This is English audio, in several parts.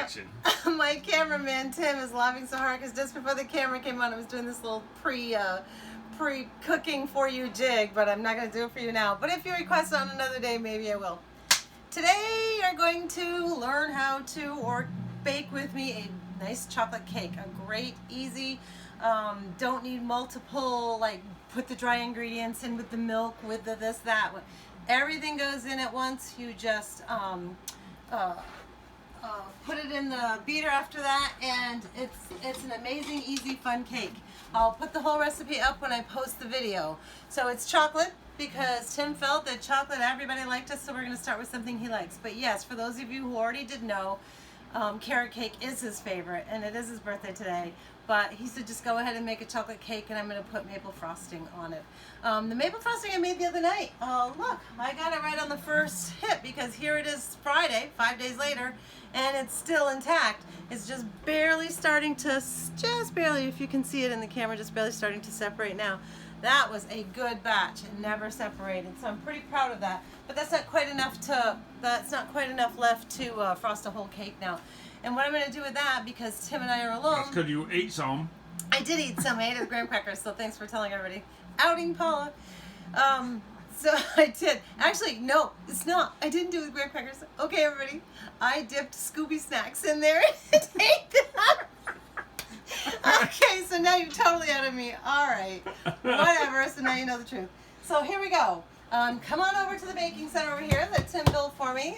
action. My cameraman Tim is laughing so hard because just before the camera came on, I was doing this little pre-cooking for you jig, but I'm not going to do it for you now. But if you request it on another day, maybe I will. Today you're going to learn how to or bake with me a nice chocolate cake. A great, easy, don't need multiple, like put the dry ingredients in with the milk, with the this, that. Everything goes in at once. You just put it in the beater after that, and it's an amazing, easy, fun cake. I'll put the whole recipe up when I post the video. So it's chocolate because Tim felt that chocolate, everybody liked it, so we're going to start with something he likes. But yes, for those of you who already did know, carrot cake is his favorite, and it is his birthday today. But he said just go ahead and make a chocolate cake, and I'm going to put maple frosting on it. The maple frosting I made the other night. Oh, look, I got it right on the first hit because here it is Friday, 5 days later, and it's still intact. It's just barely starting to, just barely, if you can see it in the camera, just barely starting to separate now. That was a good batch. It never separated, so I'm pretty proud of that. But that's not quite enough left to frost a whole cake now. And what I'm going to do with that, because Tim and I are alone. That's because you ate some. I did eat some. I ate the graham crackers, so thanks for telling everybody. Outing Paula. So I did. Actually, no, it's not. I didn't do the graham crackers. Okay, everybody. I dipped Scooby Snacks in there and ate them. Okay, so now you're totally out of me. All right. Whatever. So now you know the truth. So here we go. Come on over to the baking center over here that Tim built for me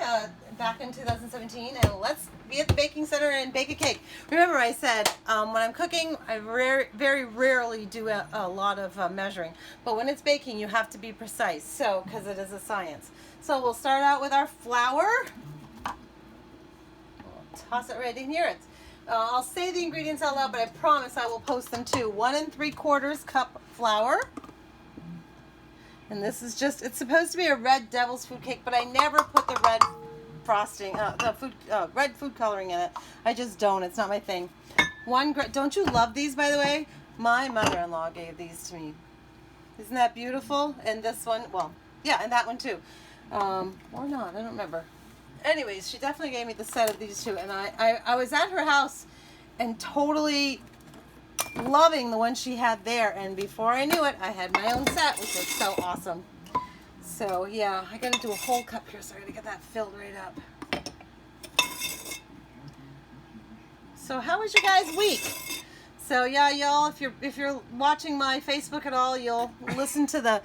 back in 2017, and let's be at the baking center and bake a cake. Remember, I said when I'm cooking, I very rarely do a lot of measuring, but when it's baking, you have to be precise. So, because it is a science. So we'll start out with our flour. We'll toss it right in here. I'll say the ingredients out loud, but I promise I will post them too. 1 3/4 cup flour. And this is just, it's supposed to be a red devil's food cake, but I never put the red frosting, red food coloring in it. I just don't. It's not my thing. Don't you love these, by the way? My mother-in-law gave these to me. Isn't that beautiful? And this one, well, yeah, and that one too. Or not, I don't remember. Anyways, she definitely gave me the set of these two, and I was at her house and totally loving the one she had there, and before I knew it, I had my own set, which was so awesome. So yeah, I gotta do a whole cup here, so I gotta get that filled right up. So how was your guys' week? So yeah, y'all, if you're watching my Facebook at all, you'll listen to the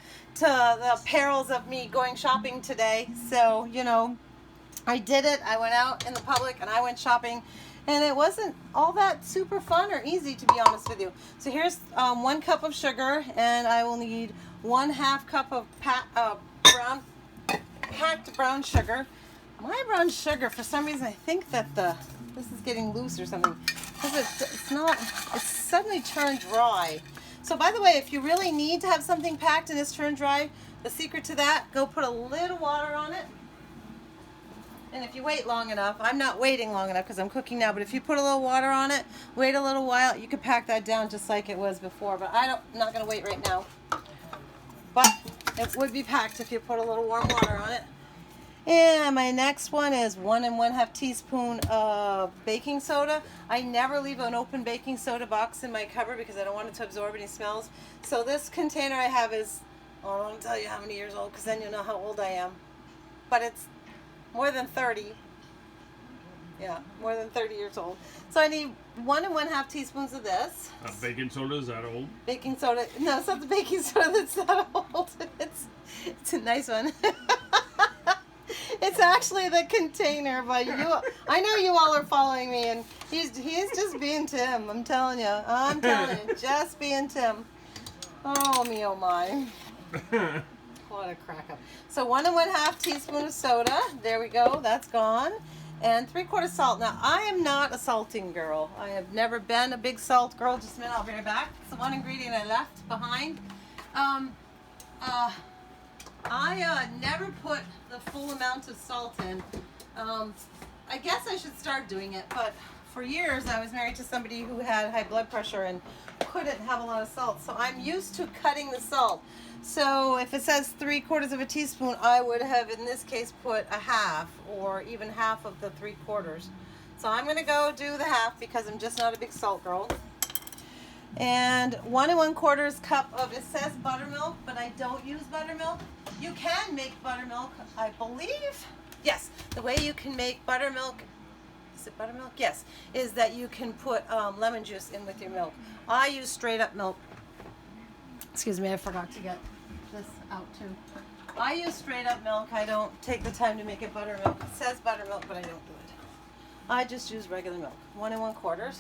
perils of me going shopping today. So you know, I did it. I went out in the public and I went shopping. And it wasn't all that super fun or easy, to be honest with you. So here's 1 cup of sugar, and I will need 1/2 cup of packed brown sugar. My brown sugar, for some reason, I think that this is getting loose or something. Because it's suddenly turned dry. So by the way, if you really need to have something packed and it's turned dry, the secret to that, go put a little water on it. And if you wait long enough, I'm not waiting long enough because I'm cooking now, but if you put a little water on it, wait a little while, you could pack that down just like it was before. But I'm not going to wait right now. But it would be packed if you put a little warm water on it. And my next one is 1 1/2 teaspoon of baking soda. I never leave an open baking soda box in my cupboard because I don't want it to absorb any smells. So this container I have is, I don't want to tell you how many years old because then you'll know how old I am. But it's more than 30. Yeah, more than 30 years old. So I need 1 1/2 teaspoons of this. Baking soda, is that old? Baking soda. No, it's not the baking soda that's that old. It's a nice one. It's actually the container, but I know you all are following me, and he's just being Tim. I'm telling you. I'm telling you, just being Tim. Oh me, oh my. What a crack up. So 1 1/2 teaspoon of soda. There we go. That's gone. And 3/4 salt. Now, I am not a salting girl. I have never been a big salt girl. Just a minute, I'll be right back. It's the one ingredient I left behind. I never put the full amount of salt in. I guess I should start doing it, but for years I was married to somebody who had high blood pressure and couldn't have a lot of salt. So I'm used to cutting the salt. So if it says 3/4 teaspoon, I would have in this case put a half or even half of the 3/4. So I'm going to go do the half because I'm just not a big salt girl. And 1 1/4 cup of, it says buttermilk, but I don't use buttermilk. You can make buttermilk, I believe. Yes, the way you can make buttermilk, is it buttermilk? Yes, is that you can put lemon juice in with your milk. I use straight up milk. Excuse me, I forgot to get this out too. I use straight up milk. I don't take the time to make it buttermilk. It says buttermilk, but I don't do it. I just use regular milk. 1 1/4.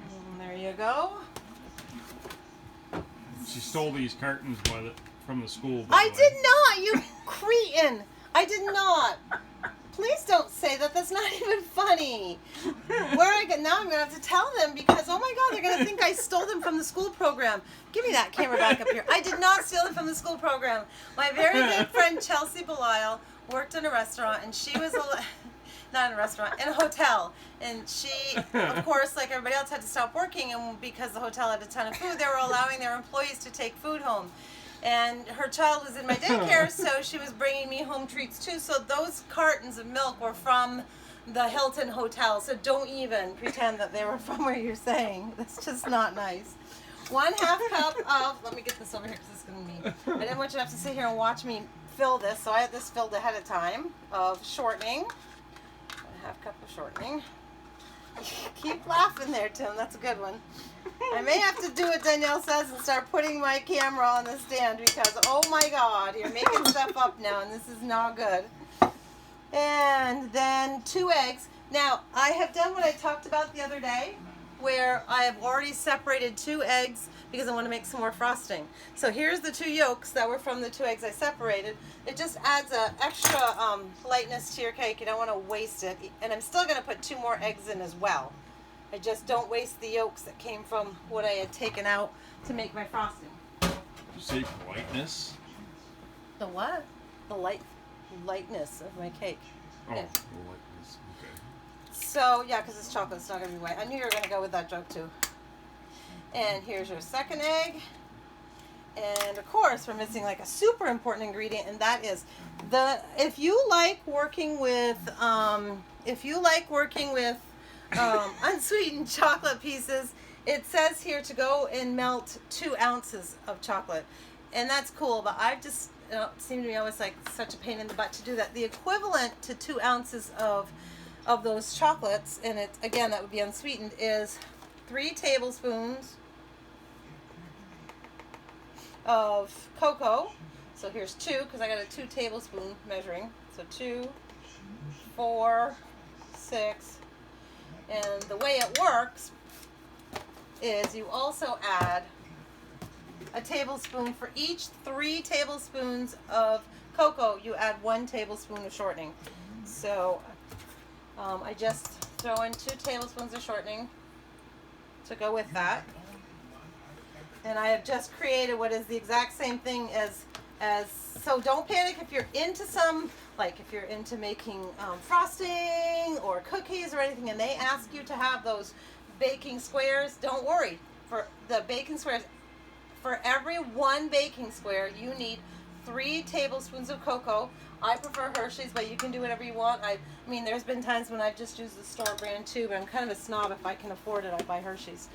And there you go. She stole these cartons from the school. I did not, you cretin. I did not. Please don't say that. That's not even funny. Now I'm going to have to tell them because, oh my God, they're going to think I stole them from the school program. Give me that camera back up here. I did not steal them from the school program. My very good friend Chelsea Belisle worked in a restaurant, and she was not in a restaurant, in a hotel. And she, of course, like everybody else, had to stop working, and because the hotel had a ton of food, they were allowing their employees to take food home. And her child was in my daycare, so she was bringing me home treats too. So those cartons of milk were from the Hilton Hotel. So don't even pretend that they were from where you're saying. That's just not nice. 1/2 cup of, let me get this over here because it's going to be, I didn't want you to have to sit here and watch me fill this. So I had this filled ahead of time of shortening. 1/2 cup of shortening. Keep laughing there, Tim. That's a good one. I may have to do what Danielle says and start putting my camera on the stand because, oh my God, you're making stuff up now and this is not good. And then 2 eggs. Now, I have done what I talked about the other day where I have already separated 2 eggs because I want to make some more frosting. So here's the 2 yolks that were from the 2 eggs I separated. It just adds an extra lightness to your cake. You don't want to waste it. And I'm still going to put 2 more eggs in as well. I just don't waste the yolks that came from what I had taken out to make my frosting. Did you say politeness? The what? The lightness of my cake. Oh, Yeah. politeness. Okay. So, yeah, because it's chocolate, it's not going to be white. I knew you were going to go with that joke, too. And here's your second egg. And, of course, we're missing, like, a super important ingredient, and that is if you like working with unsweetened chocolate pieces, it says here to go and melt 2 ounces of chocolate. And that's cool, but I've just, it seemed to me always like such a pain in the butt to do that. The equivalent to 2 ounces of those chocolates, and it, again, that would be unsweetened, is 3 tablespoons of cocoa. So here's 2, because I got a 2 tablespoon measuring. So 2, 4, 6, and the way it works is you also add a tablespoon for each 3 tablespoons of cocoa. You add 1 tablespoon of shortening. So I just throw in 2 tablespoons of shortening to go with that. And I have just created what is the exact same thing as so don't panic if you're into some, like if you're into making frosting or cookies or anything and they ask you to have those baking squares, don't worry. For the baking squares, for every 1 baking square, you need 3 tablespoons of cocoa. I prefer Hershey's, but you can do whatever you want. I mean, there's been times when I've just used the store brand too, but I'm kind of a snob. If I can afford it, I buy Hershey's.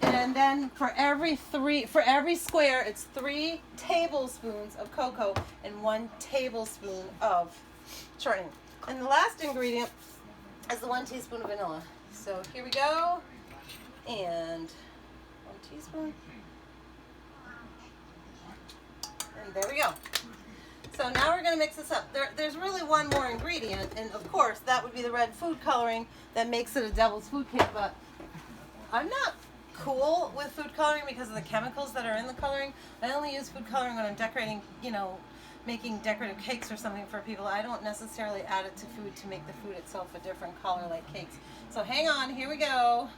And then for every square, it's 3 tablespoons of cocoa and 1 tablespoon of shortening. And the last ingredient is the 1 teaspoon of vanilla. So here we go. And 1 teaspoon. And there we go. So now we're going to mix this up. There's really one more ingredient, and of course that would be the red food coloring that makes it a devil's food cake, but I'm not cool with food coloring because of the chemicals that are in the coloring. I only use food coloring when I'm decorating, making decorative cakes or something for people. I don't necessarily add it to food to make the food itself a different color like cakes. So hang on, here we go.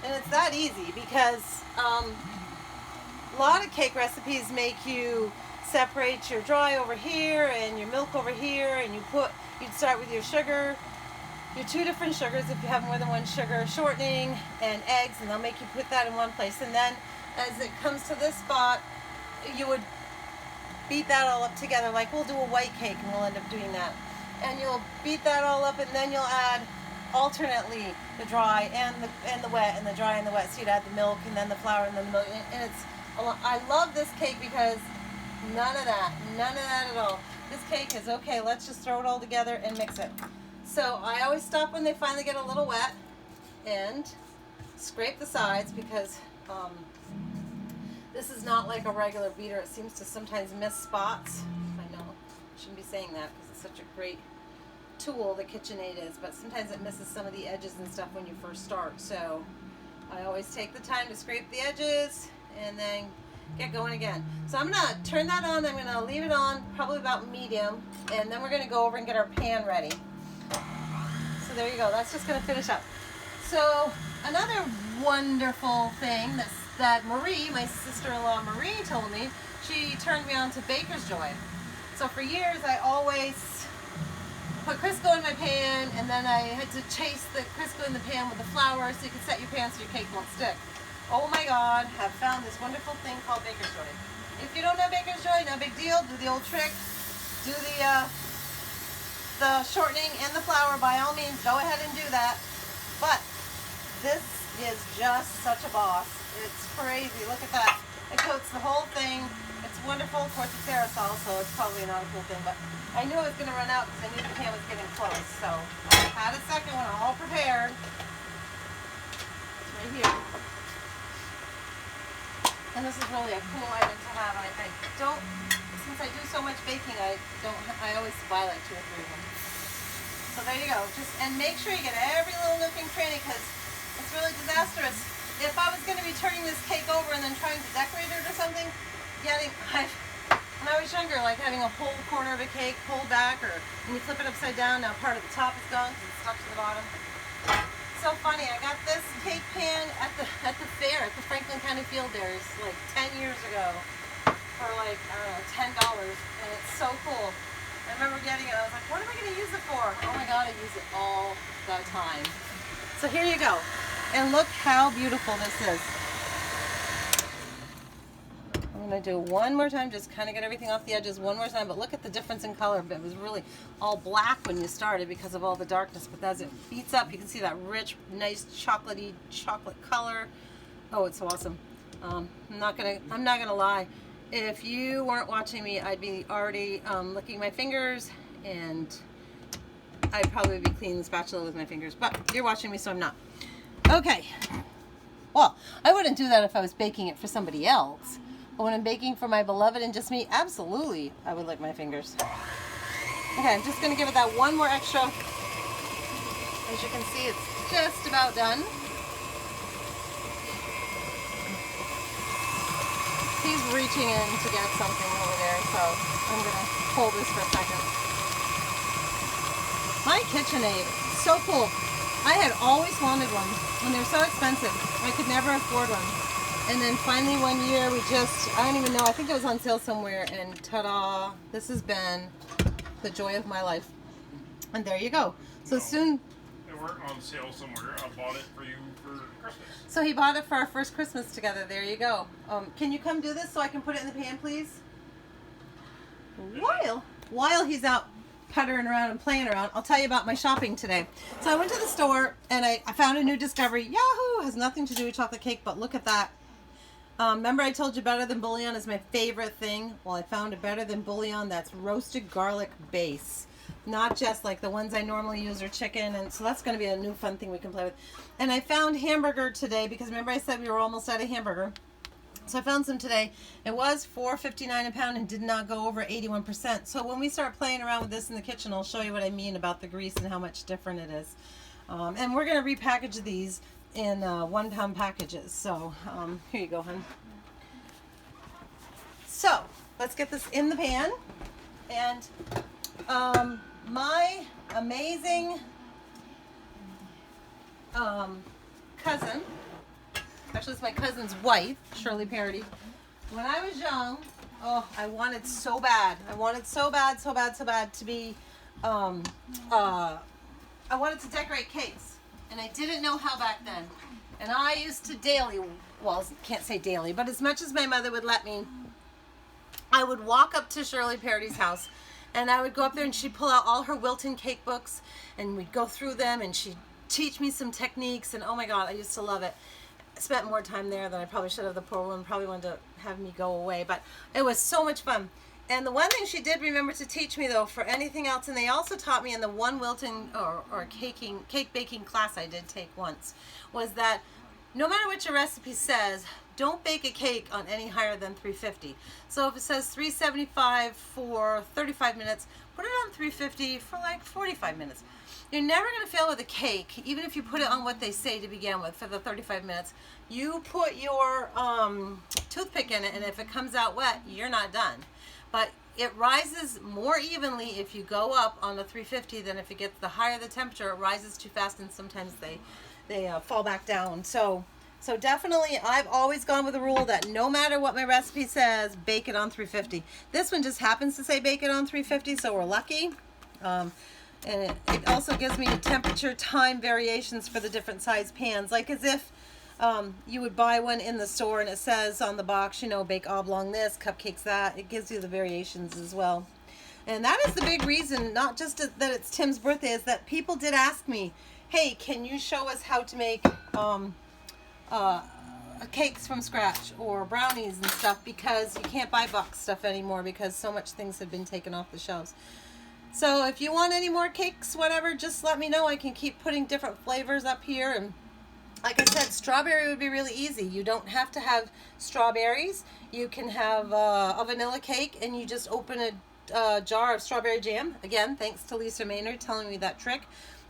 And it's that easy because a lot of cake recipes make you separate your dry over here and your milk over here, and you'd start with your sugar your 2 different sugars if you have more than one sugar, shortening and eggs, and they'll make you put that in one place. And then as it comes to this spot, you would beat that all up together. Like we'll do a white cake and we'll end up doing that. And you'll beat that all up, and then you'll add alternately the dry and the wet, and the dry and the wet. So you'd add the milk and then the flour and then the milk. And it's, I love this cake because none of that at all. This cake is okay. Let's just throw it all together and mix it. So I always stop when they finally get a little wet and scrape the sides because this is not like a regular beater. It seems to sometimes miss spots. I know, I shouldn't be saying that because it's such a great tool, the KitchenAid is, but sometimes it misses some of the edges and stuff when you first start. So I always take the time to scrape the edges and then get going again. So I'm gonna turn that on. I'm gonna leave it on probably about medium, and then we're gonna go over and get our pan ready. So there you go. That's just gonna finish up. So another wonderful thing that Marie, my sister-in-law Marie, told me, she turned me on to Baker's Joy. So for years I always put Crisco in my pan, and then I had to chase the Crisco in the pan with the flour so you can set your pan so your cake won't stick. Oh my God, have found this wonderful thing called Baker's Joy. If you don't know Baker's Joy, no big deal. Do the old trick. Do the shortening and the flour. By all means, go ahead and do that. But this is just such a boss. It's crazy. Look at that. It coats the whole thing. It's wonderful. Of course, it's aerosol, so it's probably not a cool thing. But I knew I was going to run out because I knew the pan was getting close. So I had a second one all prepared. It's right here. And this is really a cool item to have. I don't, since I do so much baking, I always buy like 2 or 3 of them. So there you go. And make sure you get every little nook and cranny because it's really disastrous. If I was going to be turning this cake over and then trying to decorate it or something, when I was younger, like having a whole corner of a cake pulled back, or when you flip it upside down, now part of the top is gone because it's stuck to the bottom. So funny, I got this cake pan at the fair at the Franklin County Field Days like 10 years ago for like, I don't know, $10, and it's so cool. I remember getting it, I was like, what am I going to use it for? Oh my God, I use it all the time. So here you go, and look how beautiful this is. I'm going to do one more time, just kind of get everything off the edges one more time, but look at the difference in color. It was really all black when you started because of all the darkness, but as it beats up, you can see that rich, nice chocolate color. Oh, it's so awesome. I'm not gonna lie. If you weren't watching me, I'd be already licking my fingers, and I'd probably be cleaning the spatula with my fingers, but you're watching me, so I'm not. Okay. Well, I wouldn't do that if I was baking it for somebody else. But when I'm baking for my beloved and just me, absolutely, I would lick my fingers. Okay, I'm just going to give it that one more extra. As you can see, it's just about done. He's reaching in to get something over there, so I'm going to hold this for a second. My KitchenAid, so cool. I had always wanted one, and they're so expensive. I could never afford one. And then finally one year I don't even know, I think it was on sale somewhere, and ta-da, this has been the joy of my life. And there you go. So soon... They weren't on sale somewhere. I bought it for you for Christmas. So he bought it for our first Christmas together. There you go. Can you come do this so I can put it in the pan, please? While he's out puttering around and playing around, I'll tell you about my shopping today. So I went to the store and I found a new discovery. Yahoo! Has nothing to do with chocolate cake, but look at that. Remember I told you better than bouillon is my favorite thing? Well, I found a better than bouillon that's roasted garlic base. Not just like the ones I normally use or chicken, and so that's going to be a new fun thing we can play with. And I found hamburger today because remember I said we were almost out of hamburger. So I found some today. It was $4.59 a pound and did not go over 81%. So when we start playing around with this in the kitchen, I'll show you what I mean about the grease and how much different it is. And we're going to repackage these in 1 pound packages. So here you go, hon. So let's get this in the pan. And my amazing cousin, actually it's my cousin's wife, Shirley Parody. When I was young, I wanted so bad. I wanted so bad to be I wanted to decorate cakes, and I didn't know how back then. And I used to daily, well, can't say daily, but as much as my mother would let me, I would walk up to Shirley Parody's house, and I would go up there, and she'd pull out all her Wilton cake books, and we'd go through them, and she'd teach me some techniques, and oh my God, I used to love it. I spent more time there than I probably should have. The poor woman probably wanted to have me go away, but it was so much fun. And the one thing she did remember to teach me, though, for anything else, and they also taught me in the one Wilton or cake baking class I did take once, was that no matter what your recipe says, don't bake a cake on any higher than 350. So if it says 375 for 35 minutes, put it on 350 for like 45 minutes. You're never going to fail with a cake, even if you put it on what they say to begin with for the 35 minutes. You put your toothpick in it, and if it comes out wet, you're not done. But it rises more evenly if you go up on the 350 than if it gets the higher the temperature. It rises too fast, and sometimes they fall back down. So definitely, I've always gone with the rule that no matter what my recipe says, bake it on 350. This one just happens to say bake it on 350, so we're lucky. And it also gives me temperature time variations for the different size pans, like as if you would buy one in the store and it says on the box, you know, bake oblong this, cupcakes that. It gives you the variations as well. And that is the big reason, not just that it's Tim's birthday, is that people did ask me, hey, can you show us how to make cakes from scratch or brownies and stuff, because you can't buy box stuff anymore because so much things have been taken off the shelves. So if you want any more cakes, whatever, just let me know. I can keep putting different flavors up here. And like I said, strawberry would be really easy. You don't have to have strawberries. You can have a vanilla cake, and you just open a jar of strawberry jam. Again, thanks to Lisa Maynard telling me that trick.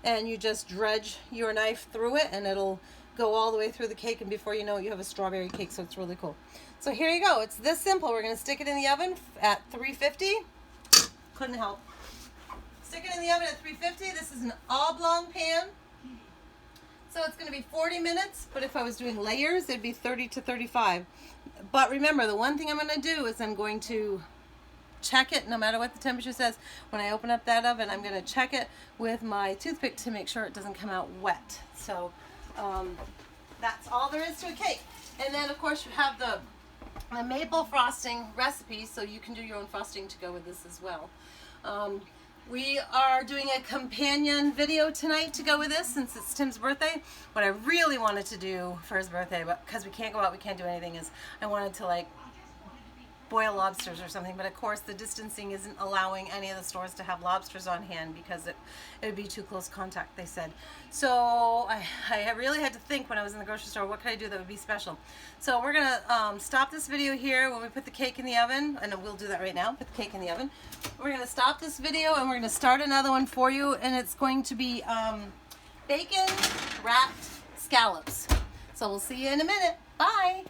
And you just dredge your knife through it, and it'll go all the way through the cake, and before you know it, you have a strawberry cake. So it's really cool. So here you go. It's this simple. We're going to stick it in the oven at 350. Couldn't help. Stick it in the oven at 350. This is an oblong pan. So it's going to be 40 minutes, but if I was doing layers, it'd be 30 to 35. But remember, the one thing I'm going to do is I'm going to check it no matter what the temperature says. When I open up that oven, I'm going to check it with my toothpick to make sure it doesn't come out wet. So that's all there is to a cake. And then, of course, you have the maple frosting recipe, so you can do your own frosting to go with this as well. We are doing a companion video tonight to go with this, since it's Tim's birthday. What I really wanted to do for his birthday, but because we can't go out, we can't do anything, is I wanted to like boil lobsters or something, but of course the distancing isn't allowing any of the stores to have lobsters on hand because it would be too close contact, they said. So I really had to think when I was in the grocery store, what could I do that would be special? So we're gonna stop this video here when we put the cake in the oven, and we'll do that right now, put the cake in the oven. We're gonna stop this video and we're gonna start another one for you, and it's going to be bacon wrapped scallops. So we'll see you in a minute. Bye.